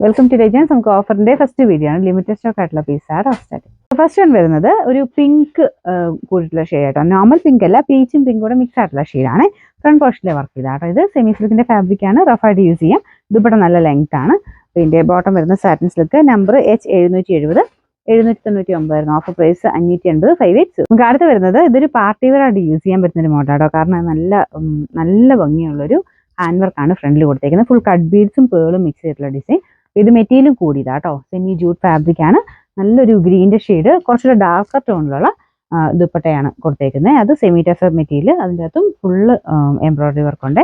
Welcome to Rajans. നമുക്ക് ഓഫറിന്റെ first video ആണ്. ലിമിറ്റഡ് സ്റ്റോക്ക് ആയിട്ടുള്ള പീസാണ് ഫസ്റ്റ്. ഫസ്റ്റ് വൺ വരുന്നത് ഒരു പിങ്ക് കൂടിയിട്ടുള്ള ഷെയ്ഡ് ആയിട്ടോ. നോർമൽ പിങ്ക് അല്ല, പീച്ചും പിങ്കും കൂടെ മിക്സ് ആയിട്ടുള്ള ഷെയ്ഡാണ്. ഫ്രണ്ട് പോർഷനിലെ വർക്ക് ചെയ്താട്ടോ. ഇത് സെമി സിൽക്കിന്റെ ഫാബ്രിക് ആണ്. റഫായിട്ട് യൂസ് ചെയ്യാം. ദുപ്പട്ട നല്ല ലെങ്ത് ആണ്. പിന്നെ ബോട്ടം വരുന്ന satin silk. Number H770 799 offer price 580 580. നമുക്ക് അടുത്ത് വരുന്നത് ഇതൊരു പാർട്ടി വെയർ ആയിട്ട് യൂസ് ചെയ്യാൻ പറ്റുന്ന ഒരു മോഡാട്ടോ. കാരണം നല്ല ഭംഗിയുള്ളൊരു ഹാൻഡ് വർക്കാണ് ഫ്രണ്ടിൽ കൊടുത്തേക്കുന്നത്. ഫുൾ കട്ട് ബീഡ്സും പേളും മിക്സ് ചെയ്തിട്ടുള്ള ഡിസൈൻ. ഇത് മെറ്റീരിയലും കൂടിയതാട്ടോ. സെമി ജൂട്ട് ഫാബ്രിക് ആണ്. നല്ലൊരു ഗ്രീൻ്റെ ഷെയ്ഡ്, കുറച്ചൊരു ഡാർക്കർ ടോണിലുള്ള ദുപ്പട്ടയാണ് കൊടുത്തേക്കുന്നത്. അത് സെമി ടസർ മെറ്റീരിയൽ. അതിൻ്റെ അകത്തും ഫുള്ള് എംബ്രോയിഡറി വർക്ക് ഉണ്ട്.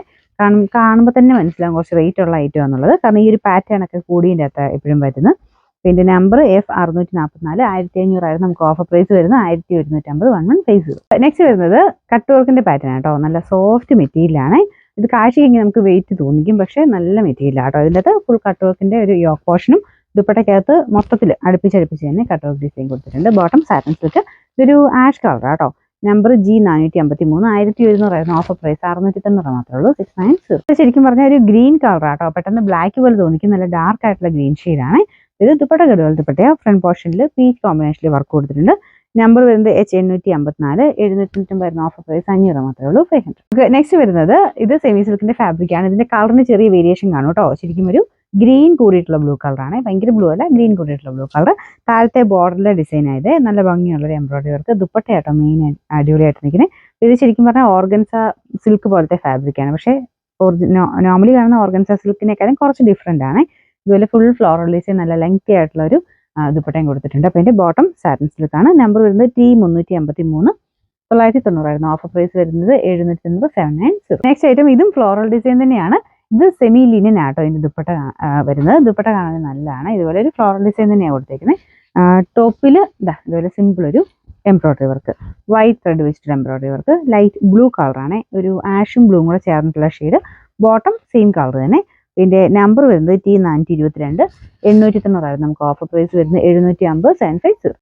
കാണുമ്പോൾ തന്നെ മനസ്സിലാവും കുറച്ച് റേറ്റ് ഉള്ള ഐറ്റം എന്നുള്ളത്. കാരണം ഈ ഒരു പാറ്റേൺ ഒക്കെ കൂടിയതിൻ്റെ അകത്ത് എപ്പോഴും വരുന്നത്. പിന്നെ നമ്പർ F644 1500 നമുക്ക് ഓഫർ പ്രൈസ് വരുന്നത് 1150 1150. നെക്സ്റ്റ് വരുന്നത് കട്ട് വർക്കിന്റെ പാറ്റേൺ ആട്ടോ. നല്ല സോഫ്റ്റ് മെറ്റീരിയലാണ്. ഇത് കാഴ്ചയ്ക്ക് നമുക്ക് വെയിറ്റ് തോന്നിക്കും, പക്ഷേ നല്ല മെറ്റീരിയൽ ആട്ടോ. ഇതിൻ്റെ അകത്ത് ഫുൾ കട്ട് വർക്കിന്റെ ഒരു യോക്ക് പോർഷനും ദുപ്പട്ടയ്ക്കകത്ത് മൊത്തത്തിൽ അടുപ്പിച്ചടുപ്പിച്ച് തന്നെ കട്ട് വർക്ക് ഡിസൈൻ കൊടുത്തിട്ടുണ്ട്. Bottom satin silk. ഇതൊരു ആഷ് കളർ ആട്ടോ. നമ്പർ G453 1100 ഓഫർ പ്രൈസ് 690 മാത്രമേ ഉള്ളൂ. 690. ശരിക്കും പറഞ്ഞാൽ ഒരു ഗ്രീൻ കളർ ആട്ടോ. പെട്ടെന്ന് ബ്ലാക്ക് പോലെ തോന്നിക്കും. നല്ല ഡാർക്ക് ആയിട്ടുള്ള ഗ്രീൻ ഷെയ്ഡാണ്. ഇത് ദുപ്പട്ട ഗഡുവൽ ദുപ്പട്ടയോ. ഫ്രണ്ട് പോർഷനിൽ പീച്ച് കോമ്പിനേഷനിൽ വർക്ക് കൊടുത്തിട്ടുണ്ട്. നമ്പർ വരുന്നത് H854 790 ഓഫർ പ്രൈസ് 500 മാത്രമേ ഉള്ളൂ. 500. നെക്സ്റ്റ് വരുന്നത് ഇത് സെമി സിൽക്കിന്റെ ഫാബ്രിക് ആണ്. ഇതിന്റെ കളറിന് ചെറിയ വേരിയേഷൻ കാണും കേട്ടോ. ശരിക്കും ഒരു ഗ്രീൻ കൂടിയിട്ടുള്ള ബ്ലൂ കളറാണ്. ഭയങ്കര ബ്ലൂ അല്ല, ഗ്രീൻ കൂടിയിട്ടുള്ള ബ്ലൂ കളർ. താഴത്തെ ബോർഡറിലെ ഡിസൈൻ ആയത് നല്ല ഭംഗിയുള്ളൊരു എംബ്രോയിഡറി വർക്ക്. ദുപ്പട്ടയാട്ടോ മെയിൻ അടിപൊളിയായിട്ട് നിൽക്കുന്നത്. ഇത് ശരിക്കും പറഞ്ഞാൽ ഓർഗൻസ സിൽക്ക് പോലത്തെ ഫാബ്രിക് ആണ്. പക്ഷേ നോർമലി കാണുന്ന ഓർഗൻസ സിൽക്കിനേക്കാളും കുറച്ച് ഡിഫറെൻ്റ് ആണ്. ഇതുപോലെ ഫുൾ ഫ്ലോറൽ ഡിസൈൻ നല്ല ലെങ്തി ആയിട്ടുള്ള ഒരു ദുപ്പട്ടയും കൊടുത്തിട്ടുണ്ട്. അപ്പോൾ ഇതിന്റെ ബോട്ടം സാറ്റിൻ സിൽക്കാണ്. നമ്പർ വരുന്നത് T353 990 ഓഫർ പ്രൈസ് വരുന്നത് 790 790. നെക്സ്റ്റ് ഐറ്റം ഇതും ഫ്ലോറൽ ഡിസൈൻ തന്നെയാണ്. ഇത് സെമി ലിനൻ ആട്ടോ ഇതിന്റെ ദുപ്പട്ട വരുന്നത്. ദുപ്പട്ട കാണാൻ നല്ലതാണ്. ഇതുപോലെ ഒരു ഫ്ലോറൽ ഡിസൈൻ തന്നെയാണ് കൊടുത്തേക്കുന്നത്. ടോപ്പിൽ ഇതുപോലെ സിമ്പിൾ ഒരു എംബ്രോയിഡറി വർക്ക്, വൈറ്റ് ത്രെഡ് വെച്ചിട്ട് എംബ്രോയിഡറി വർക്ക്. ലൈറ്റ് ബ്ലൂ കളറാണ്. ഒരു ആഷും ബ്ലൂവും കൂടെ ചേർന്നിട്ടുള്ള ഷെയ്ഡ്. ബോട്ടം സെയിം കളർ തന്നെ. ഇതിന്റെ നമ്പർ വരുന്നത് T422 890 നമുക്ക് ഓഫർ പ്രൈസ് വരുന്നത് 750 750.